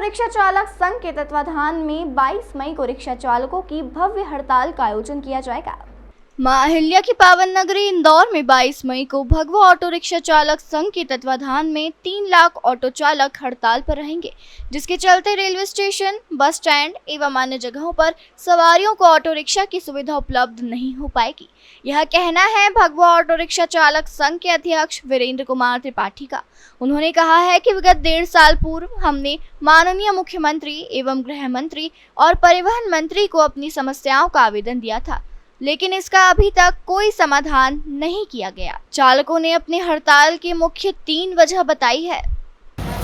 Rickshaw चालक संघ के तत्वाधान में 22 मई को रिक्शा चालकों की भव्य हड़ताल का आयोजन किया जाएगा। मां अहिल्या की पावन नगरी इंदौर में 22 मई को भगवा ऑटो रिक्शा चालक संघ के तत्वाधान में 3 लाख ऑटो चालक हड़ताल पर रहेंगे, जिसके चलते रेलवे स्टेशन, बस स्टैंड एवं अन्य जगहों पर सवारियों को ऑटो रिक्शा की सुविधा उपलब्ध नहीं हो पाएगी। यह कहना है भगवा ऑटो रिक्शा चालक संघ के अध्यक्ष वीरेंद्र कुमार त्रिपाठी का। उन्होंने कहा है कि विगत 1.5 साल पूर्व हमने माननीय मुख्यमंत्री एवं गृह मंत्री और परिवहन मंत्री को अपनी समस्याओं का आवेदन दिया था, लेकिन इसका अभी तक कोई समाधान नहीं किया गया। चालकों ने अपनी हड़ताल की मुख्य 3 वजह बताई है।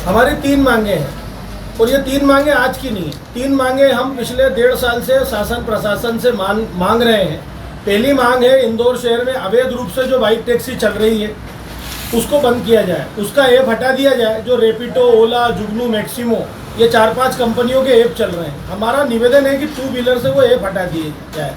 हमारी 3 मांगे हैं और ये 3 मांगे आज की नहीं है। 3 मांगे हम पिछले 1.5 साल से शासन प्रशासन से मांग रहे हैं। पहली मांग है इंदौर शहर में अवैध रूप से जो बाइक टैक्सी चल रही है उसको बंद किया जाए, उसका ऐप हटा दिया जाए। जो रेपिडो, ओला, जुगनू, मैक्सिमो ये 4-5 कंपनियों के ऐप चल रहे हैं। हमारा निवेदन है कि 2 व्हीलर से वो ऐप हटा दिए जाए।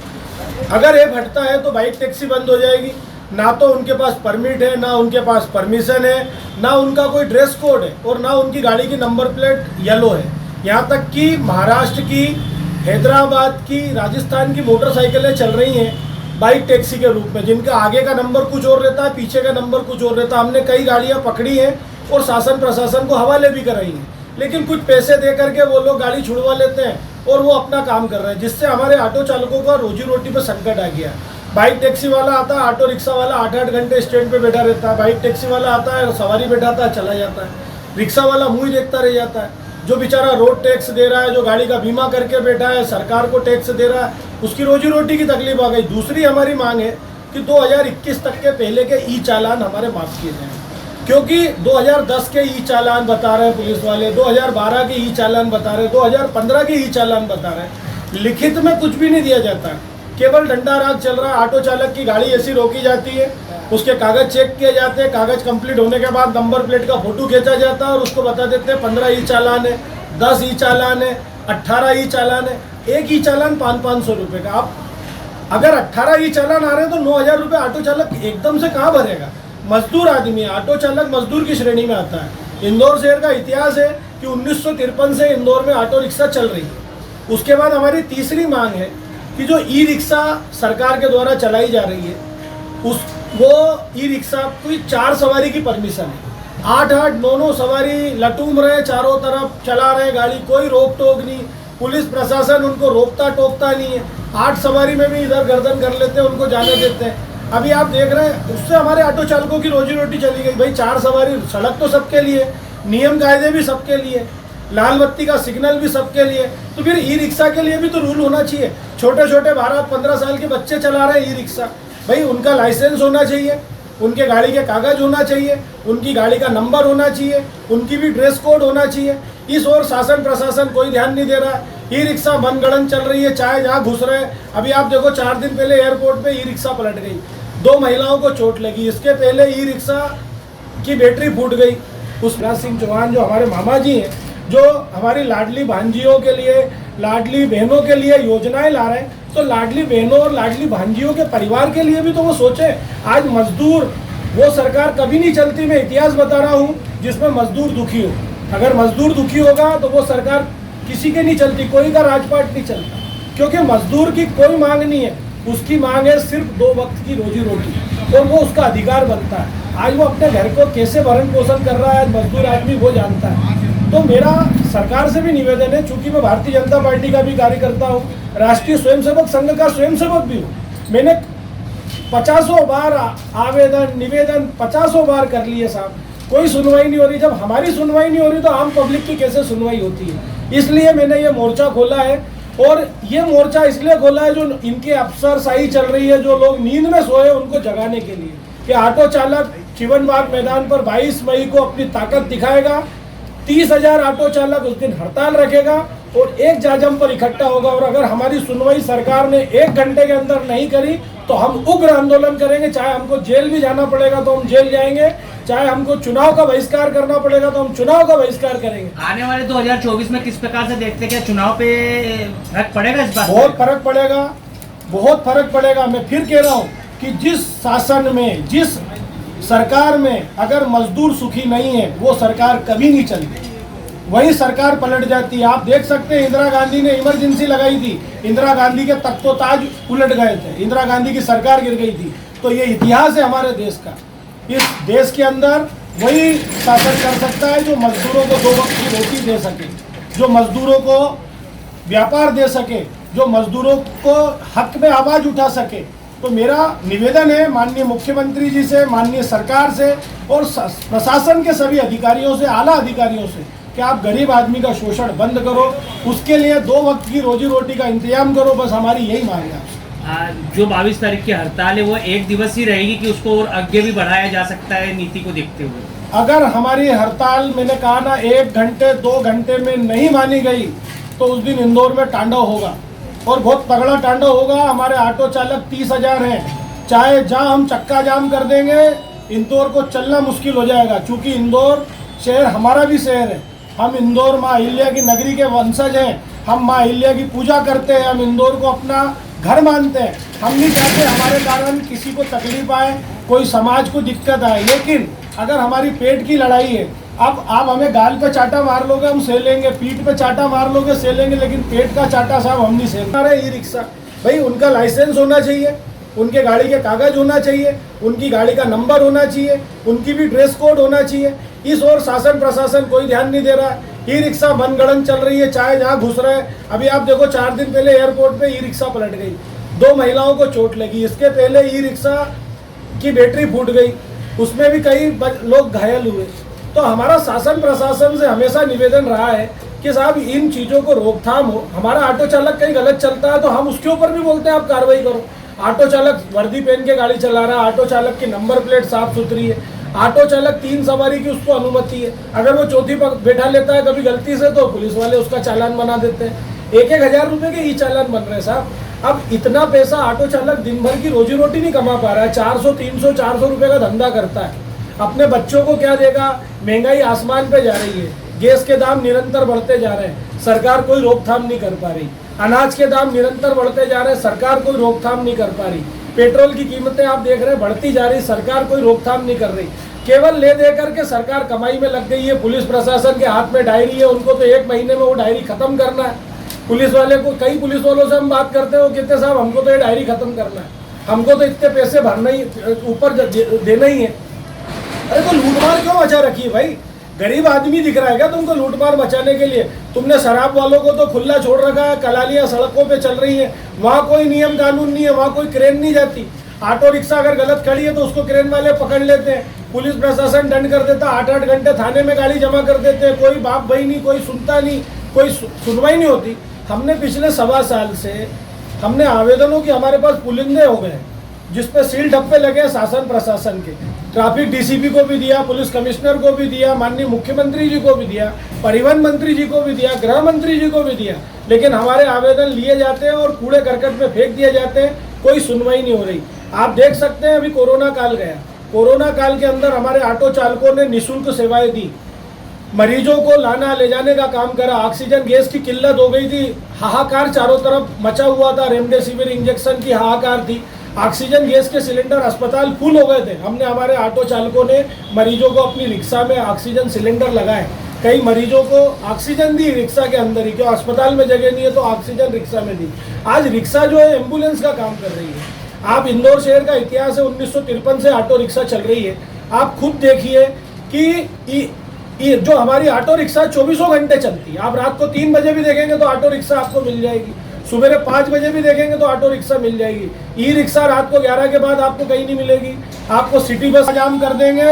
अगर ऐप हटता है तो बाइक टैक्सी बंद हो जाएगी। ना तो उनके पास परमिट है, ना उनके पास परमिशन है, ना उनका कोई ड्रेस कोड है और ना उनकी गाड़ी की नंबर प्लेट येलो है। यहाँ तक कि महाराष्ट्र की, हैदराबाद की, राजस्थान की मोटरसाइकिलें चल रही हैं बाइक टैक्सी के रूप में, जिनका आगे का नंबर कुछ और रहता है, पीछे का नंबर कुछ और रहता है। हमने कई गाड़ियाँ पकड़ी हैं और शासन प्रशासन को हवाले भी कराई हैं, लेकिन कुछ पैसे दे करके वो लोग गाड़ी छुड़वा लेते हैं और वो अपना काम कर रहे हैं, जिससे हमारे ऑटो चालकों का रोजी रोटी पे संकट आ गया। बाइक टैक्सी वाला आता है, ऑटो रिक्शा वाला 8-8 घंटे स्टैंड पे बैठा रहता है। बाइक टैक्सी वाला आता है, सवारी बैठाता है, चला जाता है। रिक्शा वाला मुँह ही देखता रह जाता है। जो बेचारा रोड टैक्स दे रहा है, जो गाड़ी का बीमा करके बैठा है, सरकार को टैक्स दे रहा है, उसकी रोजी रोटी की तकलीफ आ गई। दूसरी हमारी मांग है कि 2021 तक के पहले के ई चालान हमारे माफ़ किए जाएँ, क्योंकि 2010 के ई चालान बता रहे हैं पुलिस वाले, 2012 के ई चालान बता रहे हैं, 2015 के ई चालान बता रहे हैं। लिखित में कुछ भी नहीं दिया जाता, केवल डंडा राज चल रहा है। ऑटो चालक की गाड़ी ऐसी रोकी जाती है, उसके कागज़ चेक किए जाते हैं, कागज़ कंप्लीट होने के बाद नंबर प्लेट का फोटो खींचा जाता है और उसको बता देते हैं 15 ई चालान है, 10 ई चालान है, 18 ई चालान है। एक ई चालान 500-500 रुपये का। आप अगर 18 ई चालान आ रहे हैं तो 9,000 रुपये ऑटो चालक एकदम से कहाँ भरेगा? मजदूर आदमी है, ऑटो चालक मजदूर की श्रेणी में आता है। इंदौर शहर का इतिहास है कि 1953 से इंदौर में ऑटो रिक्शा चल रही है। उसके बाद हमारी तीसरी मांग है कि जो ई रिक्शा सरकार के द्वारा चलाई जा रही है, वो ई रिक्शा कोई 4 सवारी की परमिशन है। 8-8, 9-9 सवारी लटूम रहे, चारों तरफ चला रहे गाड़ी, कोई रोक टोक नहीं। पुलिस प्रशासन उनको रोकता टोकता नहीं है। 8 सवारी में भी इधर गर्दन कर लेते हैं, उनको जाने देते हैं। अभी आप देख रहे हैं, उससे हमारे ऑटो चालकों की रोजी रोटी चली गई। भाई 4 सवारी, सड़क तो सबके लिए, नियम कायदे भी सबके लिए, लाल बत्ती का सिग्नल भी सबके लिए, तो फिर ई रिक्शा के लिए भी तो रूल होना चाहिए। छोटे छोटे 12-15 साल के बच्चे चला रहे हैं ई रिक्शा, भाई उनका लाइसेंस होना चाहिए, उनके गाड़ी के कागज होना चाहिए, उनकी गाड़ी का नंबर होना चाहिए, उनकी भी ड्रेस कोड होना चाहिए। इस ओर शासन प्रशासन कोई ध्यान नहीं दे रहा है। ई रिक्शा मनगढ़ंत चल रही है, चाहे जहाँ घुस रहे हैं। अभी आप देखो 4 दिन पहले एयरपोर्ट पे ई रिक्शा पलट गई, 2 महिलाओं को चोट लगी। इसके पहले ई रिक्शा की बैटरी फूट गई। उस शिवराज सिंह चौहान जो हमारे मामा जी हैं, जो हमारी लाडली भांजियों के लिए, लाडली बहनों के लिए योजनाएं ला रहे हैं, तो लाडली बहनों और लाडली भांजियों के परिवार के लिए भी तो वो सोचे। आज मजदूर, वो सरकार कभी नहीं चलती, मैं इतिहास बता रहा हूँ, जिसमें मजदूर दुखी हो। अगर मजदूर दुखी होगा तो वो सरकार किसी के नहीं चलती, कोई का राजपाट नहीं चलता, क्योंकि मजदूर की कोई मांग नहीं है। उसकी मांग है सिर्फ 2 वक्त की रोजी रोटी और वो उसका अधिकार बनता है। आज वो अपने घर को कैसे भरण पोषण कर रहा है, मजदूर आदमी वो जानता है। तो मेरा सरकार से भी निवेदन है, चूंकि मैं भारतीय जनता पार्टी का भी कार्यकर्ता हूँ, राष्ट्रीय स्वयंसेवक संघ का स्वयंसेवक भी हूँ। मैंने 50 बार आवेदन निवेदन 50 बार कर लिए साहब, कोई सुनवाई नहीं हो रही। जब हमारी सुनवाई नहीं हो रही तो आम पब्लिक की कैसे सुनवाई होती है? इसलिए मैंने ये मोर्चा खोला है। और ये मोर्चा इसलिए खोला है, जो इनकी अफसरशाही चल रही है, जो लोग नींद में सोए उनको जगाने के लिए, कि ऑटो चालक चिवन बाग मैदान पर 22 मई को अपनी ताकत दिखाएगा। 30,000 ऑटो चालक उस दिन हड़ताल रखेगा और एक जाजम पर इकट्ठा होगा। और अगर हमारी सुनवाई सरकार ने 1 घंटे के अंदर नहीं करी तो हम उग्र आंदोलन करेंगे। चाहे हमको जेल भी जाना पड़ेगा तो हम जेल जाएंगे, चाहे हमको चुनाव का बहिष्कार करना पड़ेगा तो हम चुनाव का बहिष्कार करेंगे। आने वाले 2024 में किस प्रकार से देखते हैं, क्या चुनाव पे फर्क पड़ेगा इस बात? बहुत फर्क पड़ेगा, बहुत फर्क पड़ेगा। मैं फिर कह रहा हूँ कि जिस शासन में, जिस सरकार में अगर मजदूर सुखी नहीं है, वो सरकार कभी नहीं चलती। वही सरकार पलट जाती है। आप देख सकते हैं इंदिरा गांधी ने इमरजेंसी लगाई थी, इंदिरा गांधी के तख्तो-ताज उलट गए थे, इंदिरा गांधी की सरकार गिर गई थी। तो ये इतिहास है हमारे देश का। इस देश के अंदर वही शासन कर सकता है जो मजदूरों को 2 वक्त की रोटी दे सके, जो मजदूरों को व्यापार दे सके, जो मजदूरों को हक में आवाज़ उठा सके। तो मेरा निवेदन है माननीय मुख्यमंत्री जी से, माननीय सरकार से और प्रशासन के सभी अधिकारियों से, आला अधिकारियों से कि आप गरीब आदमी का शोषण बंद करो, उसके लिए 2 वक्त की रोजी रोटी का इंतजाम करो। बस हमारी यही मांग है आपसे। जो 22 तारीख की हड़ताल है वो 1 दिवस ही रहेगी कि उसको और आगे भी बढ़ाया जा सकता है नीति को देखते हुए? अगर हमारी हड़ताल, मैंने कहा ना, 1 घंटे 2 घंटे में नहीं मानी गई तो उस दिन इंदौर में तांडव होगा और बहुत तगड़ा तांडव होगा। हमारे ऑटो चालक 30,000 हैं, चाहे जहाँ हम चक्का जाम कर देंगे इंदौर को चलना मुश्किल हो जाएगा। क्योंकि इंदौर शहर हमारा भी शहर है, हम इंदौर माँ अहिल्या की नगरी के वंशज हैं, हम माँ अहिल्या की पूजा करते हैं, हम इंदौर को अपना घर मानते हैं। हम नहीं चाहते हमारे कारण किसी को तकलीफ आए, कोई समाज को दिक्कत आए। लेकिन अगर हमारी पेट की लड़ाई है, अब आप हमें गाल पे चाटा मार लोगे हम सह लेंगे, पीठ पे चाटा मार लोगे सह लेंगे, लेकिन पेट का चाटा साहब हम नहीं सह रहे। ई रिक्शा भाई, उनका लाइसेंस होना चाहिए, उनके गाड़ी के कागज होना चाहिए, उनकी गाड़ी का नंबर होना चाहिए, उनकी भी ड्रेस कोड होना चाहिए। इस ओर शासन प्रशासन कोई ध्यान नहीं दे रहा है। ई रिक्शा मनगढ़ंत चल रही है, चाहे जहाँ घुस रहे हैं। अभी आप देखो 4 दिन पहले एयरपोर्ट पे ई रिक्शा पलट गई, 2 महिलाओं को चोट लगी। इसके पहले ई रिक्शा की बैटरी फूट गई, उसमें भी कई लोग घायल हुए। तो हमारा शासन प्रशासन से हमेशा निवेदन रहा है कि साहब इन चीज़ों को रोकथाम हो। हमारा ऑटो चालक कहीं गलत चलता है तो हम उसके ऊपर भी बोलते हैं आप कार्रवाई करो। ऑटो चालक वर्दी पहन के गाड़ी चला रहा है, ऑटो चालक की नंबर प्लेट साफ सुथरी है, ऑटो चालक 3 सवारी की उसको अनुमति है। अगर वो चौथी पर बैठा लेता है कभी गलती से तो पुलिस वाले उसका चालान बना देते हैं। 1-1 हज़ार रुपये के ई चालान बन रहे हैं साहब। अब इतना पैसा ऑटो चालक दिन भर की रोजी रोटी नहीं कमा पा रहा है, 400-300-400 रुपये का धंधा करता है। अपने बच्चों को क्या देगा? महंगाई आसमान पे जा रही है, गैस के दाम निरंतर बढ़ते जा रहे हैं, सरकार कोई रोकथाम नहीं कर पा रही। अनाज के दाम निरंतर बढ़ते जा रहे हैं, सरकार कोई रोकथाम नहीं कर पा रही। पेट्रोल की कीमतें आप देख रहे हैं बढ़ती जा रही, सरकार कोई रोकथाम नहीं कर रही। केवल ले दे करके सरकार कमाई में लग गई है। पुलिस प्रशासन के हाथ में डायरी है, उनको तो 1 महीने में वो डायरी खत्म करना है। पुलिस वाले को, कई पुलिस वालों से हम बात करते हैं, वो कहते हैं साहब हमको तो ये डायरी खत्म करना है, हमको तो इतने पैसे भरना ही, ऊपर देना ही है। अरे तो लूटमार क्यों मचा रखी है भाई? गरीब आदमी दिख रहा है क्या तुमको लूटमार मचाने के लिए? तुमने शराब वालों को तो खुला छोड़ रखा है, कलालियाँ सड़कों पे चल रही है, वहाँ कोई नियम कानून नहीं है, वहाँ कोई क्रेन नहीं जाती। ऑटो रिक्शा अगर गलत खड़ी है तो उसको क्रेन वाले पकड़ लेते हैं, पुलिस प्रशासन दंड कर देता, 8-8 घंटे थाने में गाड़ी जमा कर देते हैं, कोई बाप भाई नहीं, कोई सुनता नहीं, कोई सुनवाई नहीं होती। हमने पिछले 1.25 साल से हमने आवेदनों की, हमारे पास पुलिंदे हो गए जिसपे सील ठप्पे लगे शासन प्रशासन के। ट्रैफिक डीसीपी को भी दिया, पुलिस कमिश्नर को भी दिया, माननीय मुख्यमंत्री जी को भी दिया, परिवहन मंत्री जी को भी दिया, गृह मंत्री जी को भी दिया, लेकिन हमारे आवेदन लिए जाते हैं और कूड़े करकट में फेंक दिए जाते हैं, कोई सुनवाई नहीं हो रही। आप देख सकते हैं अभी कोरोना काल गया, कोरोना काल के अंदर हमारे ऑटो चालकों ने निःशुल्क सेवाएं दी, मरीजों को लाना ले जाने का काम करा। ऑक्सीजन गैस की किल्लत हो गई थी, हाहाकार चारों तरफ मचा हुआ था, रेमडेसिविर इंजेक्शन की हाहाकार थी, ऑक्सीजन गैस के सिलेंडर अस्पताल फुल हो गए थे। हमने, हमारे ऑटो चालकों ने मरीजों को अपनी रिक्शा में ऑक्सीजन सिलेंडर लगाए, कई मरीजों को ऑक्सीजन दी रिक्शा के अंदर ही, क्यों अस्पताल में जगह नहीं है तो ऑक्सीजन रिक्शा में दी। आज रिक्शा जो है एम्बुलेंस का काम कर रही है। आप इंदौर शहर का इतिहास है, 1953 से ऑटो रिक्शा चल रही है। आप खुद देखिए कि जो हमारी ऑटो रिक्शा 24 घंटे चलती है। आप रात को 3 बजे भी देखेंगे तो ऑटो रिक्शा आपको मिल जाएगी, सुबह 5 बजे भी देखेंगे तो ऑटो रिक्शा मिल जाएगी। ई रिक्शा रात को 11 के बाद आपको कहीं नहीं मिलेगी। आपको सिटी बस जाम कर देंगे,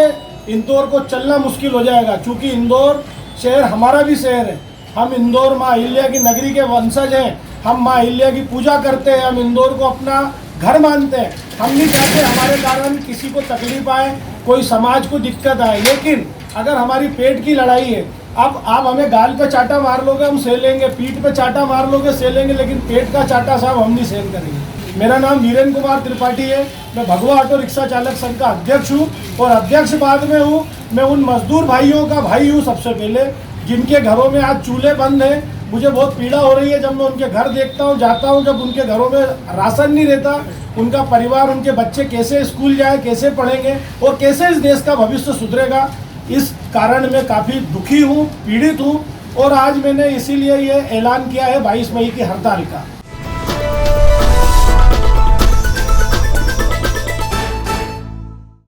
इंदौर को चलना मुश्किल हो जाएगा। क्योंकि इंदौर शहर हमारा भी शहर है, हम इंदौर माँ अहिल्या की नगरी के वंशज हैं, हम माँ अहिल्या की पूजा करते हैं, हम इंदौर को अपना घर मानते हैं। हम नहीं चाहते हमारे कारण किसी को तकलीफ आए, कोई समाज को दिक्कत आए। लेकिन अगर हमारी पेट की लड़ाई है, अब आप हमें गाल पे चाटा मार लोगे हम सह लेंगे, पीठ पे चाटा मार लोगे सह लेंगे, लेकिन पेट का चाटा साहब हम नहीं सहन करेंगे। मेरा नाम वीरेंद्र कुमार त्रिपाठी है, मैं भगवा ऑटो रिक्शा चालक संघ का अध्यक्ष हूँ और अध्यक्ष बाद में हूँ। मैं उन मजदूर भाइयों का भाई हूँ सबसे पहले, जिनके घरों में आज चूल्हे बंद हैं। मुझे बहुत पीड़ा हो रही है जब मैं उनके घर देखता हूँ, जाता हूँ, जब उनके घरों में राशन नहीं रहता, उनका परिवार, उनके बच्चे कैसे स्कूल जाए, कैसे पढ़ेंगे और कैसे इस देश का भविष्य सुधरेगा। इस कारण मैं काफ़ी दुखी हूँ, पीड़ित हूँ और आज मैंने इसीलिए ये ऐलान किया है 22 मई की हड़ताल का।